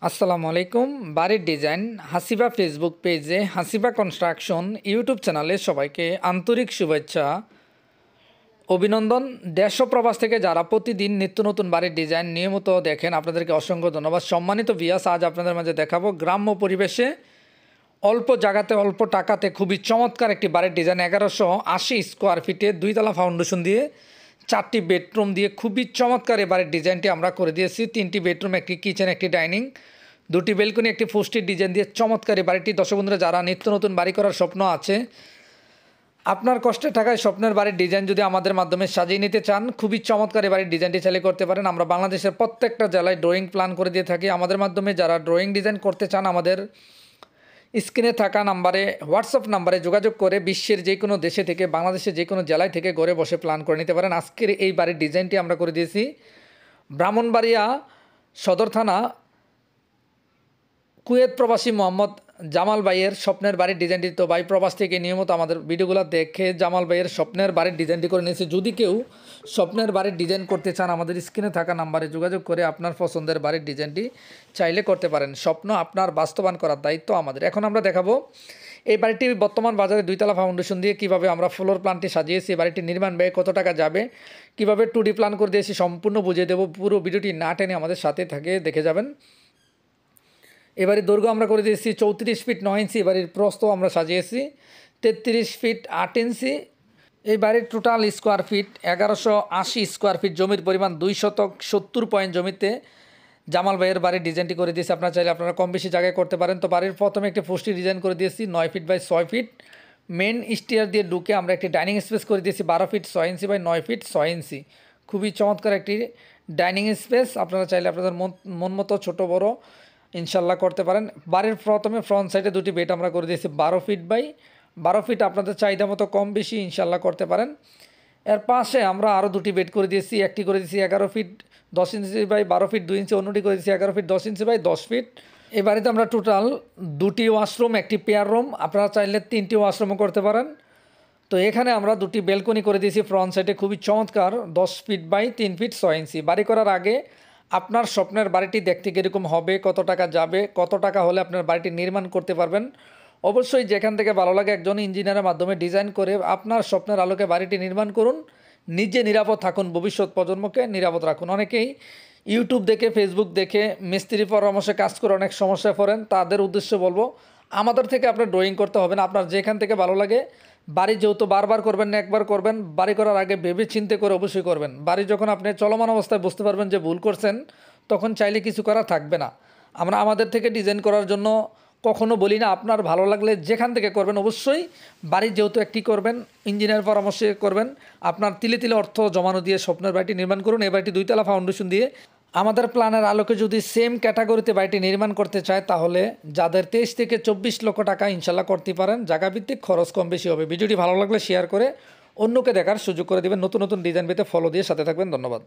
আসসালামু আলাইকুম। বাড়ির ডিজাইন হাসিবা ফেসবুক পেজে, হাসিবা কনস্ট্রাকশন ইউটিউব চ্যানেলে সবাইকে আন্তরিক শুভেচ্ছা, অভিনন্দন। দেশ ও প্রবাস থেকে যারা প্রতিদিন নিত্য নতুন বাড়ির ডিজাইন নিয়মিত দেখেন, আপনাদেরকে অসংখ্য ধন্যবাদ। সম্মানিত ভিউয়ার্স, আজ আপনাদের মাঝে দেখাবো গ্রাম্য পরিবেশে অল্প জায়গাতে অল্প টাকাতে খুবই চমৎকার একটি বাড়ির ডিজাইন। 1180 স্কোয়ার ফিটে 2 তলা ফাউন্ডেশন দিয়ে 4টি বেডরুম দিয়ে খুবই চমৎকার এই বাড়ির ডিজাইনটি আমরা করে দিয়েছি। 3টি বেডরুম, একটি কিচেন, একটি ডাইনিং, 2টি বেলকনি, একটি ফুস্টির ডিজাইন দিয়ে চমৎকার এই বাড়িটি। দর্শক বন্ধুরা, যারা নিত্য নতুন বাড়ি করার স্বপ্ন আছে, আপনার কষ্টের টাকায় স্বপ্নের বাড়ির ডিজাইন যদি আমাদের মাধ্যমে সাজিয়ে নিতে চান, খুবই চমৎকার এই বাড়ির ডিজাইনটি চাইলে করতে পারেন। আমরা বাংলাদেশের প্রত্যেকটা জেলায় ড্রয়িং প্ল্যান করে দিয়ে থাকি। আমাদের মাধ্যমে যারা ড্রয়িং ডিজাইন করতে চান, আমাদের স্ক্রিনে থাকা নাম্বারে, হোয়াটসঅ্যাপ নাম্বারে যোগাযোগ করে বিশ্বের যে কোনো দেশে থেকে, বাংলাদেশের যে কোনো জেলায় থেকে ঘরে বসে প্ল্যান করে নিতে পারেন। আজকের এই বাড়ির ডিজাইনটি আমরা করে দিয়েছি ব্রাহ্মণবাড়িয়া সদর থানা, কুয়েত প্রবাসী মোহাম্মদ জামাল ভাইয়ের স্বপ্নের বাড়ির ডিজাইনটি। তো ভাই প্রবাস থেকে নিয়মিত আমাদের ভিডিওগুলো দেখে জামাল ভাইয়ের স্বপ্নের বাড়ির ডিজাইনটি করে নিয়েছে। যদি কেউ স্বপ্নের বাড়ির ডিজাইন করতে চান, আমাদের স্ক্রিনে থাকা নাম্বারে যোগাযোগ করে আপনার পছন্দের বাড়ির ডিজাইনটি চাইলে করতে পারেন। স্বপ্ন আপনার বাস্তবায়ন করার দায়িত্ব আমাদের। এখন আমরা দেখাবো এই বাড়িটি বর্তমান বাজারে 2 তলা ফাউন্ডেশন দিয়ে কীভাবে আমরা ফ্লোর প্ল্যানটি সাজিয়েছি, বাড়িটির নির্মাণ ব্যয় কত টাকা যাবে, কীভাবে 2D প্ল্যান করে দিয়েছি, সম্পূর্ণ বুঝিয়ে দেবো। পুরো ভিডিওটি না টেনে আমাদের সাথে থাকে দেখে যাবেন। এবারে দৈর্ঘ্য আমরা করে দিয়েছি 34 ফিট 9 ইঞ্চি। এবারের প্রস্থ আমরা সাজিয়েছি 33 ফিট 8 ইঞ্চি। এই বাড়ির total square feet 1180 square feet. জমির পরিমাণ 2 শতক 70 পয়েন্ট জমিতে জামাল ভাইয়ের বাড়ির ডিজাইনটি করে দিয়েছি। আপনারা চাইলে আপনারা কম বেশি জায়গায় করতে পারেন। তো বাড়ির প্রথমে একটি ফুস্টি ডিজাইন করে দিয়েছি 9 feet by 6 feet. Main stair দিয়ে ঢুকে আমরা একটি ডাইনিং স্পেস করে দিয়েছি 12 feet 6 inch by 9 feet 6 inch. খুবই চমৎকার একটি ডাইনিং স্পেস। আপনারা চাইলে আপনাদের মন মতো ছোটো বড়ো ইনশাল্লাহ করতে পারেন। বাড়ির প্রথমে ফ্রন্ট সাইডে 2টি বেড আমরা করে দিয়েছি 12 ফিট বাই 12 ফিট। আপনাদের চাহিদা মতো কম বেশি ইনশাল্লাহ করতে পারেন। এর পাশে আমরা আরও 2টি বেড করে দিয়েছি। একটি করে দিয়েছি 11 ফিট 10 ইঞ্চি বাই 12 ফিট 2 ইঞ্চি, অন্যটি করে দিয়েছি 11 ফিট 10 ইঞ্চি বাই 10 ফিট। এই বাড়িতে আমরা টোটাল 2টি ওয়াশরুম, একটি পেয়ার রুম, আপনারা চাইলে 3টি ওয়াশরুমও করতে পারেন। তো এখানে আমরা 2টি বেলকনি করে দিয়েছি ফ্রন্ট সাইডে, খুবই চমৎকার 10 ফিট বাই 3 ফিট 6 ইঞ্চি। বাড়ি করার আগে আপনার স্বপ্নের বাড়িটি দেখতে কীরকম হবে, কত টাকা যাবে, কত টাকা হলে আপনার বাড়িটি নির্মাণ করতে পারবেন, অবশ্যই যেখান থেকে ভালো লাগে একজন ইঞ্জিনিয়ারের মাধ্যমে ডিজাইন করে আপনার স্বপ্নের আলোকে বাড়িটি নির্মাণ করুন। নিজে নিরাপদ থাকুন, ভবিষ্যৎ প্রজন্মকে নিরাপদ রাখুন। অনেকেই ইউটিউব দেখে, ফেসবুক দেখে মিস্ত্রি পরামর্শে কাজ করে অনেক সমস্যায় পড়েন। তাদের উদ্দেশ্যে বলবো, আমাদের থেকে আপনার ড্রয়িং করতে হবে না। আপনার যেখান থেকে ভালো লাগে, বাড়ি যেহেতু বারবার করবেন না, একবার করবেন, বাড়ি করার আগে ভেবে চিন্তে করে অবশ্যই করবেন। বাড়ি যখন আপনি চলমান অবস্থায় বুঝতে পারবেন যে ভুল করছেন, তখন চাইলে কিছু করা থাকবে না। আমরা আমাদের থেকে ডিজাইন করার জন্য কখনো বলি না। আপনার ভালো লাগলে যেখান থেকে করবেন, অবশ্যই বাড়ি যেহেতু একটি করবেন, ইঞ্জিনিয়ার পরামর্শে করবেন। আপনার তিলে তিলে অর্থ জমানো দিয়ে স্বপ্নের বাড়িটি নির্মাণ করুন। এই বাড়িটি 2 তলা ফাউন্ডেশন দিয়ে আমাদের প্ল্যানের আলোকে যদি সেম ক্যাটাগরিতে বাড়িটি নির্মাণ করতে চায়, তাহলে যাদের 23 থেকে 24 লক্ষ টাকা ইনশাল্লাহ করতে পারেন। জায়গাভিত্তিক খরচ কম বেশি হবে। ভিডিওটি ভালো লাগলে শেয়ার করে অন্যকে দেখার সুযোগ করে দেবেন। নতুন নতুন ডিজাইন পেতে ফলো দিয়ে সাথে থাকবেন। ধন্যবাদ।